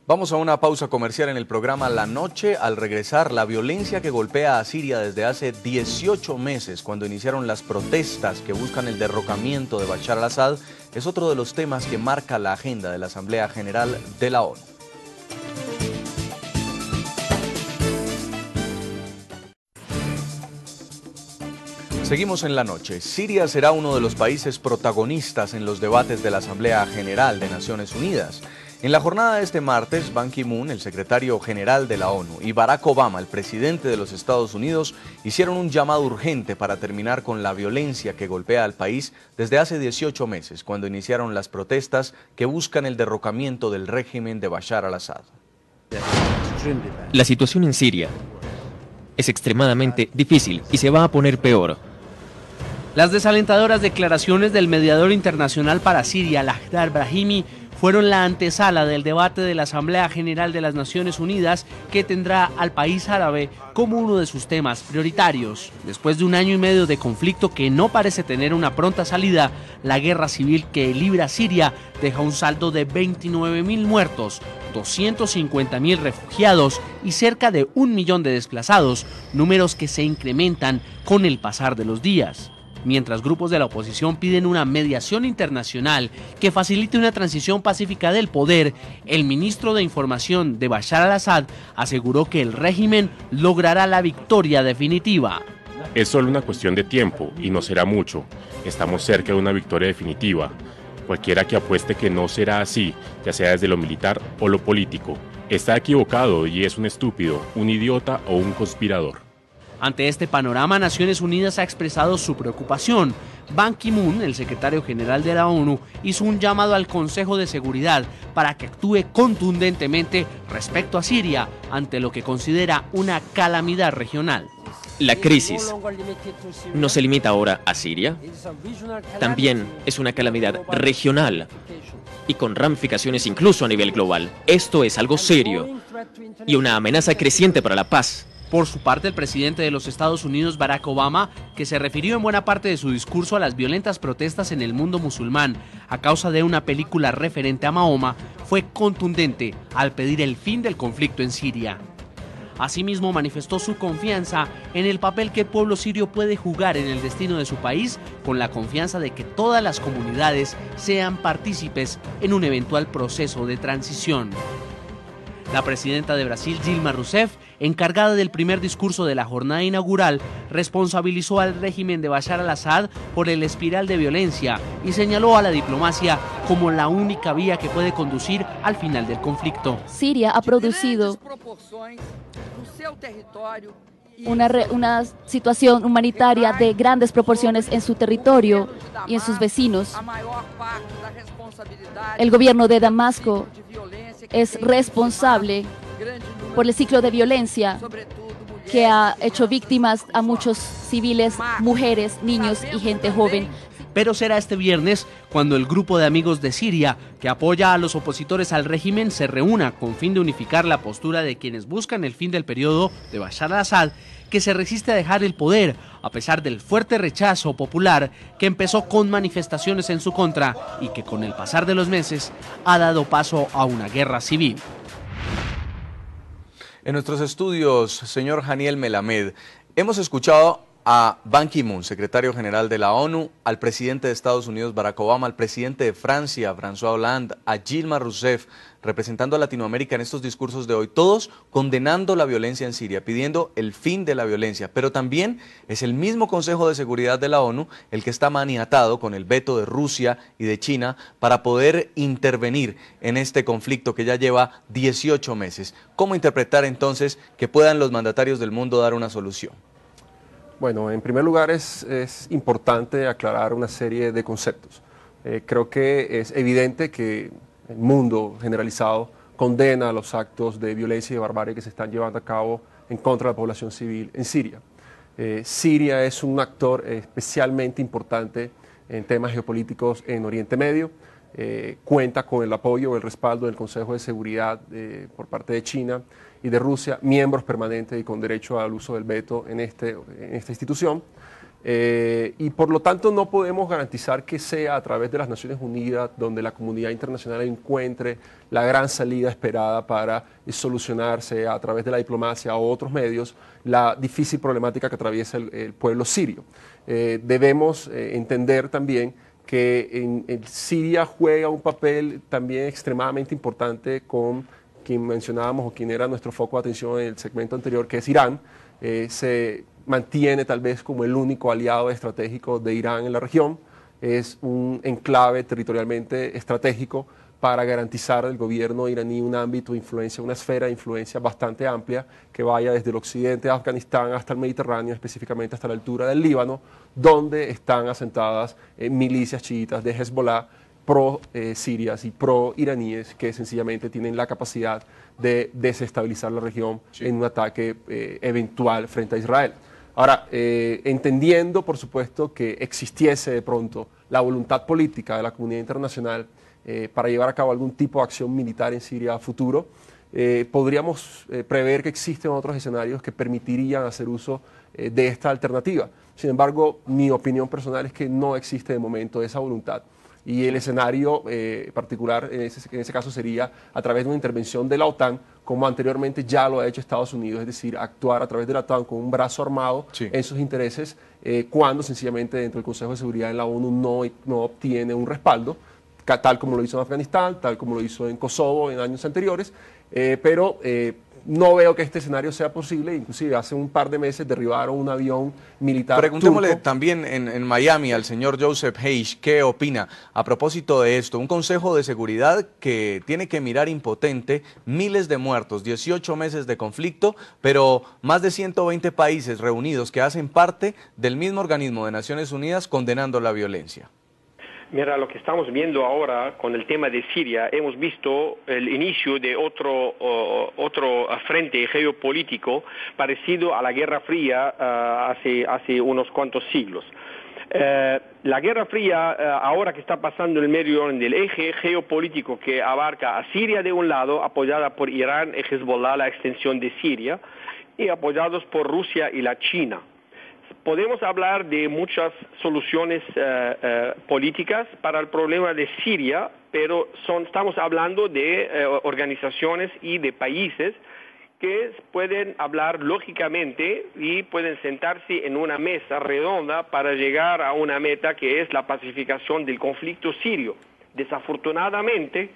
Vamos a una pausa comercial en el programa La Noche. Al regresar, la violencia que golpea a Siria desde hace 18 meses, cuando iniciaron las protestas que buscan el derrocamiento de Bashar al-Assad, es otro de los temas que marca la agenda de la Asamblea General de la ONU. Seguimos en La Noche. Siria será uno de los países protagonistas en los debates de la Asamblea General de Naciones Unidas. En la jornada de este martes, Ban Ki-moon, el secretario general de la ONU, y Barack Obama, el presidente de los Estados Unidos, hicieron un llamado urgente para terminar con la violencia que golpea al país desde hace 18 meses, cuando iniciaron las protestas que buscan el derrocamiento del régimen de Bashar al-Assad. La situación en Siria es extremadamente difícil y se va a poner peor. Las desalentadoras declaraciones del mediador internacional para Siria, Lakhdar Brahimi, fueron la antesala del debate de la Asamblea General de las Naciones Unidas, que tendrá al país árabe como uno de sus temas prioritarios. Después de un año y medio de conflicto que no parece tener una pronta salida, la guerra civil que libra Siria deja un saldo de 29.000 muertos, 250.000 refugiados y cerca de 1 millón de desplazados, números que se incrementan con el pasar de los días. Mientras grupos de la oposición piden una mediación internacional que facilite una transición pacífica del poder, el ministro de Información de Bashar al-Assad aseguró que el régimen logrará la victoria definitiva. Es solo una cuestión de tiempo y no será mucho. Estamos cerca de una victoria definitiva. Cualquiera que apueste que no será así, ya sea desde lo militar o lo político, está equivocado y es un estúpido, un idiota o un conspirador. Ante este panorama, Naciones Unidas ha expresado su preocupación. Ban Ki-moon, el secretario general de la ONU, hizo un llamado al Consejo de Seguridad para que actúe contundentemente respecto a Siria ante lo que considera una calamidad regional. La crisis no se limita ahora a Siria, también es una calamidad regional y con ramificaciones incluso a nivel global. Esto es algo serio y una amenaza creciente para la paz. Por su parte, el presidente de los Estados Unidos, Barack Obama, que se refirió en buena parte de su discurso a las violentas protestas en el mundo musulmán a causa de una película referente a Mahoma, fue contundente al pedir el fin del conflicto en Siria. Asimismo, manifestó su confianza en el papel que el pueblo sirio puede jugar en el destino de su país, con la confianza de que todas las comunidades sean partícipes en un eventual proceso de transición. La presidenta de Brasil, Dilma Rousseff, encargada del primer discurso de la jornada inaugural, responsabilizó al régimen de Bashar al-Assad por el espiral de violencia y señaló a la diplomacia como la única vía que puede conducir al final del Siria ha producido una situación humanitaria de grandes proporciones en su territorio y en sus vecinos. El gobierno de Damasco es responsable por el ciclo de violencia que ha hecho víctimas a muchos civiles, mujeres, niños y gente joven. Pero será este viernes cuando el grupo de amigos de Siria, que apoya a los opositores al régimen, se reúna con fin de unificar la postura de quienes buscan el fin del periodo de Bashar al-Assad, que se resiste a dejar el poder a pesar del fuerte rechazo popular que empezó con manifestaciones en su contra y que con el pasar de los meses ha dado paso a una guerra civil. En nuestros estudios, señor Haniel Melamed, hemos escuchado a Ban Ki-moon, secretario general de la ONU, al presidente de Estados Unidos, Barack Obama, al presidente de Francia, François Hollande, a Dilma Rousseff, representando a Latinoamérica en estos discursos de hoy, todos condenando la violencia en Siria, pidiendo el fin de la violencia, pero también es el mismo Consejo de Seguridad de la ONU el que está maniatado con el veto de Rusia y de China para poder intervenir en este conflicto que ya lleva 18 meses. ¿Cómo interpretar entonces que puedan los mandatarios del mundo dar una solución? Bueno, en primer lugar es importante aclarar una serie de conceptos. Creo que es evidente que el mundo generalizado condena los actos de violencia y de barbarie que se están llevando a cabo en contra de la población civil en Siria. Siria es un actor especialmente importante en temas geopolíticos en Oriente Medio. Cuenta con el apoyo o el respaldo del Consejo de Seguridad por parte de China y de Rusia, miembros permanentes y con derecho al uso del veto en esta institución. Y por lo tanto no podemos garantizar que sea a través de las Naciones Unidas donde la comunidad internacional encuentre la gran salida esperada para solucionarse a través de la diplomacia o otros medios la difícil problemática que atraviesa el pueblo sirio. Debemos entender también que en Siria juega un papel también extremadamente importante con quien mencionábamos o quien era nuestro foco de atención en el segmento anterior, que es Irán. Se mantiene tal vez como el único aliado estratégico de Irán en la región. Es un enclave territorialmente estratégico para garantizar al gobierno iraní un ámbito de influencia, una esfera de influencia bastante amplia que vaya desde el occidente de Afganistán hasta el Mediterráneo, específicamente hasta la altura del Líbano, donde están asentadas milicias chiitas de Hezbollah, pro-sirias y pro-iraníes que sencillamente tienen la capacidad de desestabilizar la región en un ataque eventual frente a Israel. Ahora, entendiendo por supuesto que existiese de pronto la voluntad política de la comunidad internacional para llevar a cabo algún tipo de acción militar en Siria a futuro, podríamos prever que existen otros escenarios que permitirían hacer uso de esta alternativa. Sin embargo, mi opinión personal es que no existe de momento esa voluntad. Y el escenario particular en ese caso sería a través de una intervención de la OTAN, como anteriormente ya lo ha hecho Estados Unidos, es decir, actuar a través de la OTAN con un brazo armado en sus intereses, cuando sencillamente dentro del Consejo de Seguridad en la ONU no obtiene un respaldo, tal como lo hizo en Afganistán, tal como lo hizo en Kosovo en años anteriores, pero no veo que este escenario sea posible. Inclusive hace un par de meses derribaron un avión militar Preguntémosle turco. también en Miami al señor Joseph Hayes qué opina a propósito de esto. Un Consejo de Seguridad que tiene que mirar impotente, miles de muertos, 18 meses de conflicto, pero más de 120 países reunidos que hacen parte del mismo organismo de Naciones Unidas condenando la violencia. Mira, lo que estamos viendo ahora con el tema de Siria, hemos visto el inicio de otro frente geopolítico parecido a la Guerra Fría hace unos cuantos siglos. La Guerra Fría, ahora que está pasando en el Medio Oriente, el eje geopolítico que abarca a Siria de un lado, apoyada por Irán y Hezbollah, la extensión de Siria, y apoyados por Rusia y la China. Podemos hablar de muchas soluciones políticas para el problema de Siria, pero estamos hablando de organizaciones y de países que pueden hablar lógicamente y pueden sentarse en una mesa redonda para llegar a una meta que es la pacificación del conflicto sirio. Desafortunadamente,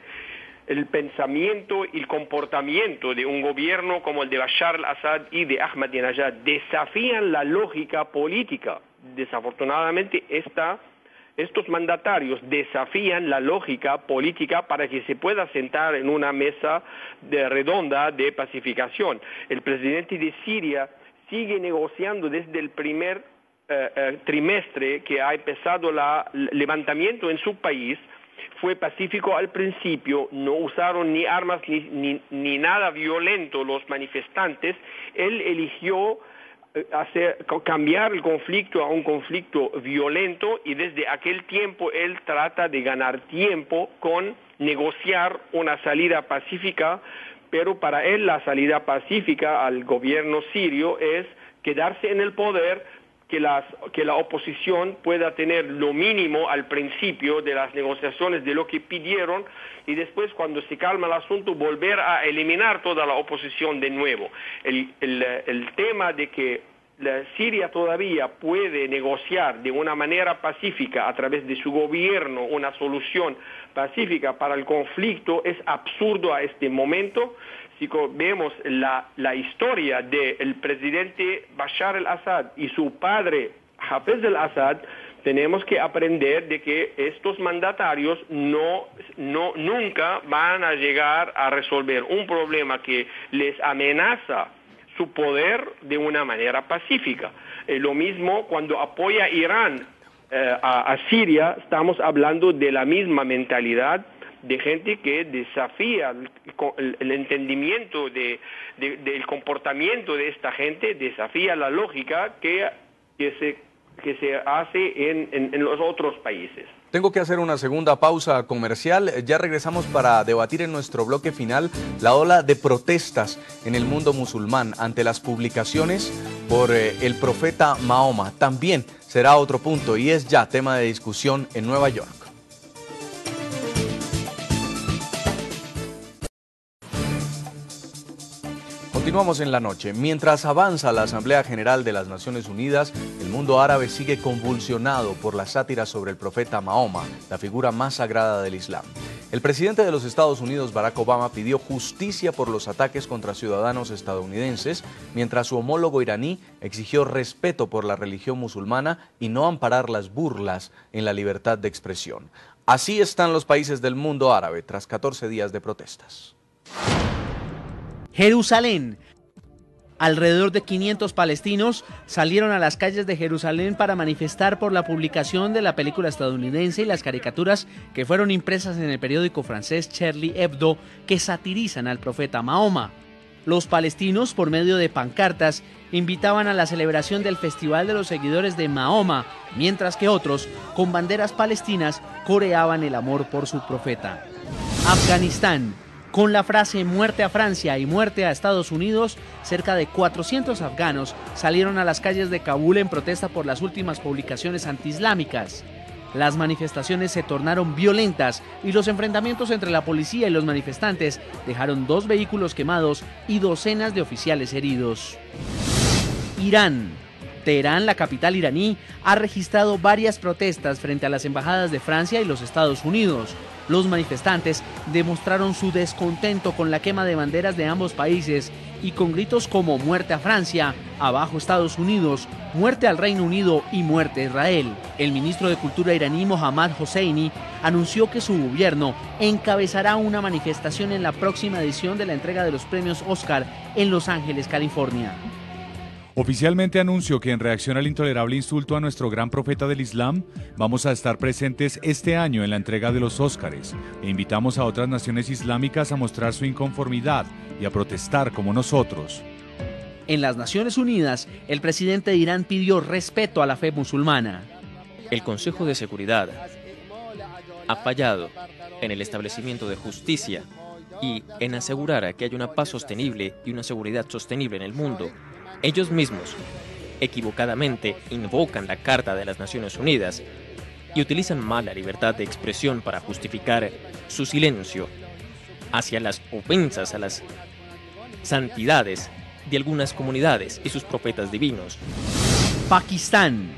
el pensamiento y el comportamiento de un gobierno como el de Bashar al-Assad y de Ahmadinejad desafían la lógica política. Desafortunadamente, estos mandatarios desafían la lógica política para que se pueda sentar en una mesa redonda de pacificación. El presidente de Siria sigue negociando desde el primer trimestre que ha empezado el levantamiento en su país. Fue pacífico al principio, no usaron ni armas ni nada violento los manifestantes. Él eligió cambiar el conflicto a un conflicto violento y desde aquel tiempo él trata de ganar tiempo con negociar una salida pacífica, pero para él la salida pacífica al gobierno sirio es quedarse en el poder, que la oposición pueda tener lo mínimo al principio de las negociaciones de lo que pidieron y después cuando se calma el asunto volver a eliminar toda la oposición de nuevo. El tema de que la Siria todavía puede negociar de una manera pacífica a través de su gobierno una solución pacífica para el conflicto es absurdo a este momento. Si vemos la historia del presidente Bashar al-Assad y su padre Hafez al-Assad, tenemos que aprender de que estos mandatarios nunca van a llegar a resolver un problema que les amenaza su poder de una manera pacífica. Lo mismo cuando apoya a Irán a Siria, estamos hablando de la misma mentalidad de gente que desafía el entendimiento del comportamiento de esta gente, desafía la lógica que se hace en los otros países. Tengo que hacer una segunda pausa comercial. Ya regresamos para debatir en nuestro bloque final la ola de protestas en el mundo musulmán ante las publicaciones por el profeta Mahoma. También será otro punto y es ya tema de discusión en Nueva York. Continuamos en la noche. Mientras avanza la Asamblea General de las Naciones Unidas, el mundo árabe sigue convulsionado por la sátira sobre el profeta Mahoma, la figura más sagrada del Islam. El presidente de los Estados Unidos, Barack Obama, pidió justicia por los ataques contra ciudadanos estadounidenses, mientras su homólogo iraní exigió respeto por la religión musulmana y no amparar las burlas en la libertad de expresión. Así están los países del mundo árabe tras 14 días de protestas. Jerusalén. Alrededor de 500 palestinos salieron a las calles de Jerusalén para manifestar por la publicación de la película estadounidense y las caricaturas que fueron impresas en el periódico francés Charlie Hebdo que satirizan al profeta Mahoma. Los palestinos, por medio de pancartas, invitaban a la celebración del Festival de los Seguidores de Mahoma, mientras que otros, con banderas palestinas, coreaban el amor por su profeta. Afganistán. Con la frase muerte a Francia y muerte a Estados Unidos, cerca de 400 afganos salieron a las calles de Kabul en protesta por las últimas publicaciones antiislámicas. Las manifestaciones se tornaron violentas y los enfrentamientos entre la policía y los manifestantes dejaron 2 vehículos quemados y docenas de oficiales heridos. Irán. Teherán, la capital iraní, ha registrado varias protestas frente a las embajadas de Francia y los Estados Unidos. Los manifestantes demostraron su descontento con la quema de banderas de ambos países y con gritos como muerte a Francia, abajo Estados Unidos, muerte al Reino Unido y muerte a Israel. El ministro de Cultura iraní Mohammad Hosseini anunció que su gobierno encabezará una manifestación en la próxima edición de la entrega de los premios Oscar en Los Ángeles, California. Oficialmente anunció que en reacción al intolerable insulto a nuestro gran profeta del Islam, vamos a estar presentes este año en la entrega de los Óscares e invitamos a otras naciones islámicas a mostrar su inconformidad y a protestar como nosotros. En las Naciones Unidas, el presidente de Irán pidió respeto a la fe musulmana. El Consejo de Seguridad ha fallado en el establecimiento de justicia y en asegurar que haya una paz sostenible y una seguridad sostenible en el mundo. Ellos mismos, equivocadamente, invocan la Carta de las Naciones Unidas y utilizan mal la libertad de expresión para justificar su silencio hacia las ofensas a las santidades de algunas comunidades y sus profetas divinos. Pakistán.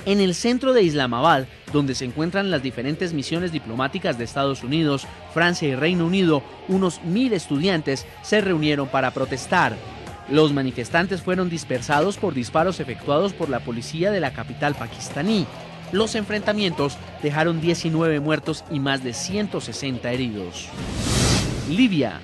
En el centro de Islamabad, donde se encuentran las diferentes misiones diplomáticas de Estados Unidos, Francia y Reino Unido, unos 1000 estudiantes se reunieron para protestar. Los manifestantes fueron dispersados por disparos efectuados por la policía de la capital pakistaní. Los enfrentamientos dejaron 19 muertos y más de 160 heridos. Libia.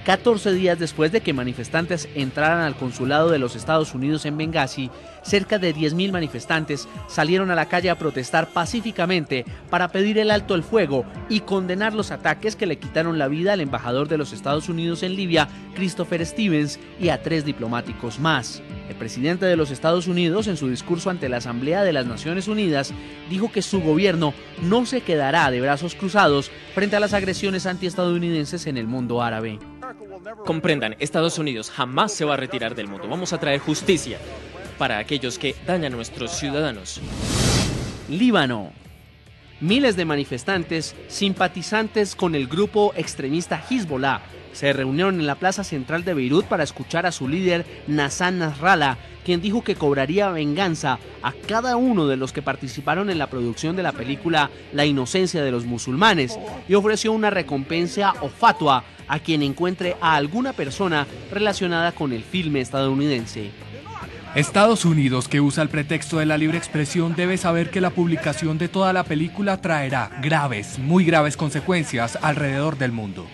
14 días después de que manifestantes entraran al consulado de los Estados Unidos en Bengasi, cerca de 10.000 manifestantes salieron a la calle a protestar pacíficamente para pedir el alto el fuego y condenar los ataques que le quitaron la vida al embajador de los Estados Unidos en Libia, Christopher Stevens, y a 3 diplomáticos más. El presidente de los Estados Unidos, en su discurso ante la Asamblea de las Naciones Unidas, dijo que su gobierno no se quedará de brazos cruzados frente a las agresiones antiestadounidenses en el mundo árabe. Comprendan, Estados Unidos jamás se va a retirar del mundo. Vamos a traer justicia para aquellos que dañan a nuestros ciudadanos. Líbano. Miles de manifestantes simpatizantes con el grupo extremista Hezbollah se reunieron en la plaza central de Beirut para escuchar a su líder Hassan Nasrallah, quien dijo que cobraría venganza a cada uno de los que participaron en la producción de la película La inocencia de los musulmanes y ofreció una recompensa o fatua a quien encuentre a alguna persona relacionada con el filme estadounidense. Estados Unidos, que usa el pretexto de la libre expresión, debe saber que la publicación de toda la película traerá graves, muy graves consecuencias alrededor del mundo.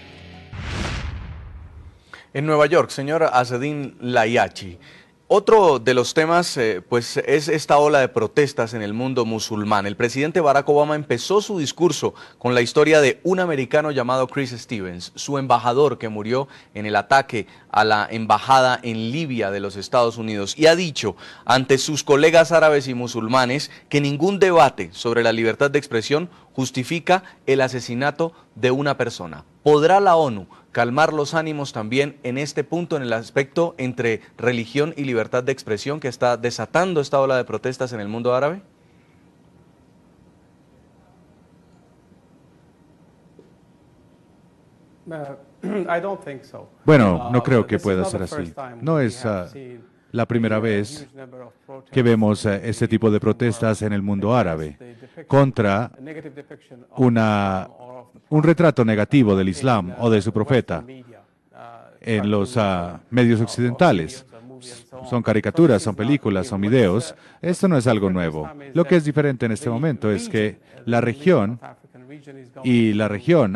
En Nueva York, señor Azzedine Layachi, otro de los temas pues es esta ola de protestas en el mundo musulmán. El presidente Barack Obama empezó su discurso con la historia de un americano llamado Chris Stevens, su embajador que murió en el ataque a la embajada en Libia de los Estados Unidos, y ha dicho ante sus colegas árabes y musulmanes que ningún debate sobre la libertad de expresión justifica el asesinato de una persona. ¿Podrá la ONU calmar los ánimos también en este punto, en el aspecto entre religión y libertad de expresión que está desatando esta ola de protestas en el mundo árabe? Bueno, no creo que pueda ser así. No es la primera vez que vemos este tipo de protestas en el mundo árabe contra un retrato negativo del Islam o de su profeta en los medios occidentales. Son caricaturas, son películas, son videos. Esto no es algo nuevo. Lo que es diferente en este momento es que la región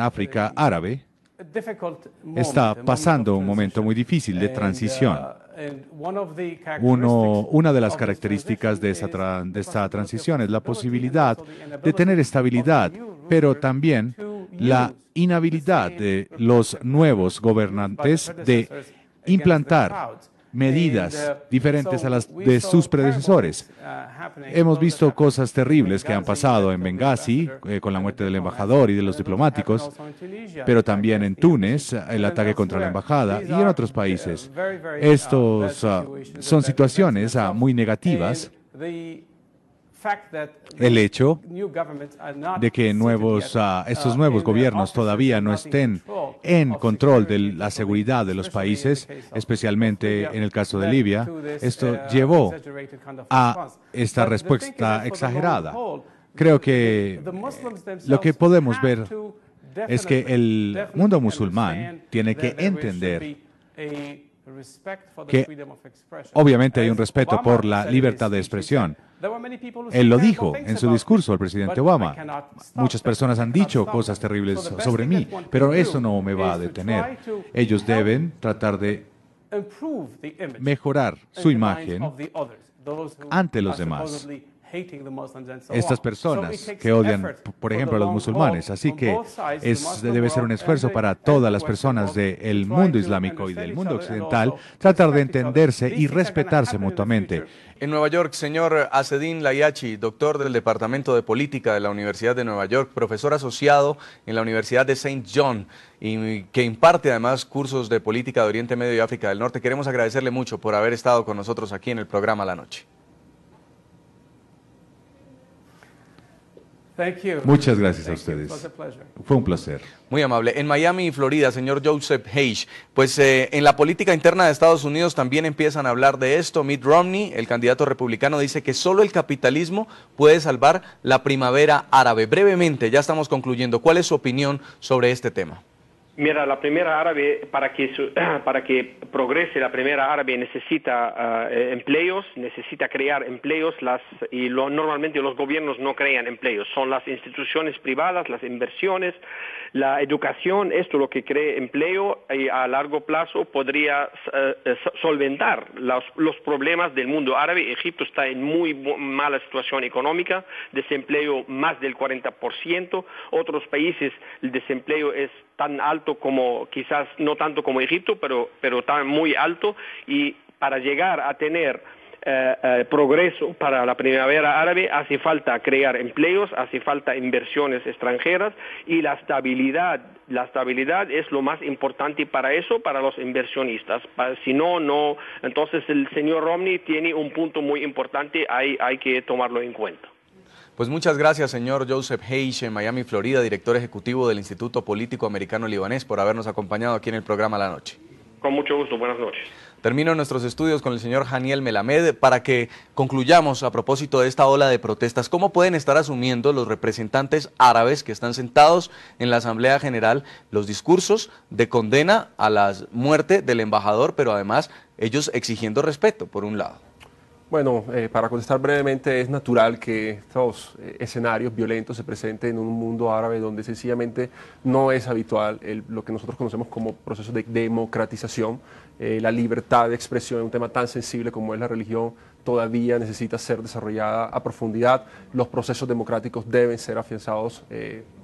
África árabe está pasando un momento muy difícil de transición. Una de las características de esta transición es la posibilidad de tener estabilidad, pero también la inhabilidad de los nuevos gobernantes de implantar medidas diferentes a las de sus predecesores. Hemos visto cosas terribles que han pasado en Bengasi, con la muerte del embajador y de los diplomáticos, pero también en Túnez, el ataque contra la embajada, y en otros países. Estos son situaciones muy negativas, el hecho de que estos nuevos gobiernos todavía no estén en control de la seguridad de los países, especialmente en el caso de Libia, esto llevó a esta respuesta exagerada. Creo que lo que podemos ver es que el mundo musulmán tiene que entender que obviamente hay un respeto por la libertad de expresión. Él lo dijo en su discurso, el presidente Obama. Muchas personas han dicho cosas terribles sobre mí, pero eso no me va a detener. Ellos deben tratar de mejorar su imagen ante los demás. Estas personas que odian, por ejemplo, a los musulmanes. Así que debe ser un esfuerzo para todas las personas del mundo islámico y del mundo occidental tratar de entenderse y respetarse mutuamente. En Nueva York, señor Asedin Layachi, doctor del Departamento de Política de la Universidad de Nueva York, profesor asociado en la Universidad de St. John y que imparte además cursos de política de Oriente Medio y África del Norte. Queremos agradecerle mucho por haber estado con nosotros aquí en el programa La Noche. Muchas gracias a ustedes. Fue un placer. Muy amable. En Miami, Florida, señor Joseph Hage, pues en la política interna de Estados Unidos también empiezan a hablar de esto. Mitt Romney, el candidato republicano, dice que solo el capitalismo puede salvar la primavera árabe. Brevemente, ya estamos concluyendo. ¿Cuál es su opinión sobre este tema? Mira, la primavera árabe, para que progrese la primavera árabe necesita empleos, necesita crear empleos, normalmente los gobiernos no crean empleos, son las instituciones privadas, las inversiones, la educación, esto es lo que crea empleo y a largo plazo podría solventar los problemas del mundo árabe. Egipto está en muy mala situación económica, desempleo más del 40%, otros países el desempleo es tan alto como, quizás no tanto como Egipto, pero tan muy alto, y para llegar a tener progreso para la primavera árabe hace falta crear empleos, hace falta inversiones extranjeras y la estabilidad es lo más importante para eso, para los inversionistas. Si no, entonces el señor Romney tiene un punto muy importante, hay que tomarlo en cuenta. Pues muchas gracias, señor Joseph Hage, en Miami, Florida, director ejecutivo del Instituto Político Americano-Libanés, por habernos acompañado aquí en el programa La Noche. Con mucho gusto, buenas noches. Termino nuestros estudios con el señor Haniel Melamed para que concluyamos a propósito de esta ola de protestas. ¿Cómo pueden estar asumiendo los representantes árabes que están sentados en la Asamblea General los discursos de condena a la muerte del embajador, pero además ellos exigiendo respeto, por un lado? Bueno, para contestar brevemente, es natural que estos escenarios violentos se presenten en un mundo árabe donde sencillamente no es habitual lo que nosotros conocemos como proceso de democratización. La libertad de expresión en un tema tan sensible como es la religión todavía necesita ser desarrollada a profundidad. Los procesos democráticos deben ser afianzados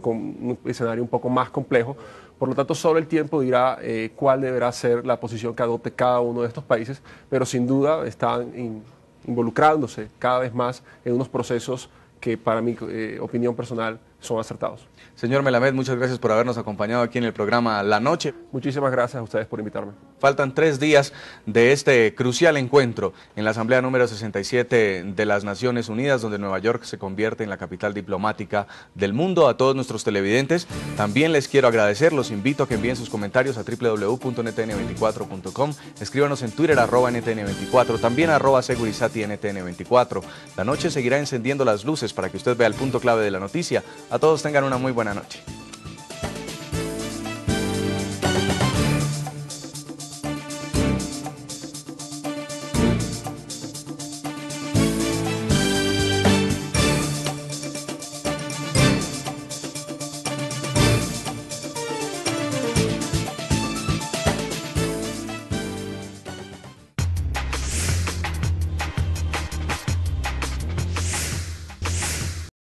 con un escenario un poco más complejo. Por lo tanto, solo el tiempo dirá cuál deberá ser la posición que adopte cada uno de estos países, pero sin duda están involucrándose cada vez más en unos procesos que para mi opinión personal son acertados. Señor Melamed, muchas gracias por habernos acompañado aquí en el programa La Noche. Muchísimas gracias a ustedes por invitarme. Faltan 3 días de este crucial encuentro en la Asamblea número 67 de las Naciones Unidas, donde Nueva York se convierte en la capital diplomática del mundo. A todos nuestros televidentes también les quiero agradecer. Los invito a que envíen sus comentarios a www.ntn24.com. Escríbanos en Twitter @ntn24, también @segurisatintn24. La Noche seguirá encendiendo las luces para que usted vea el punto clave de la noticia. A todos tengan una muy buena noche.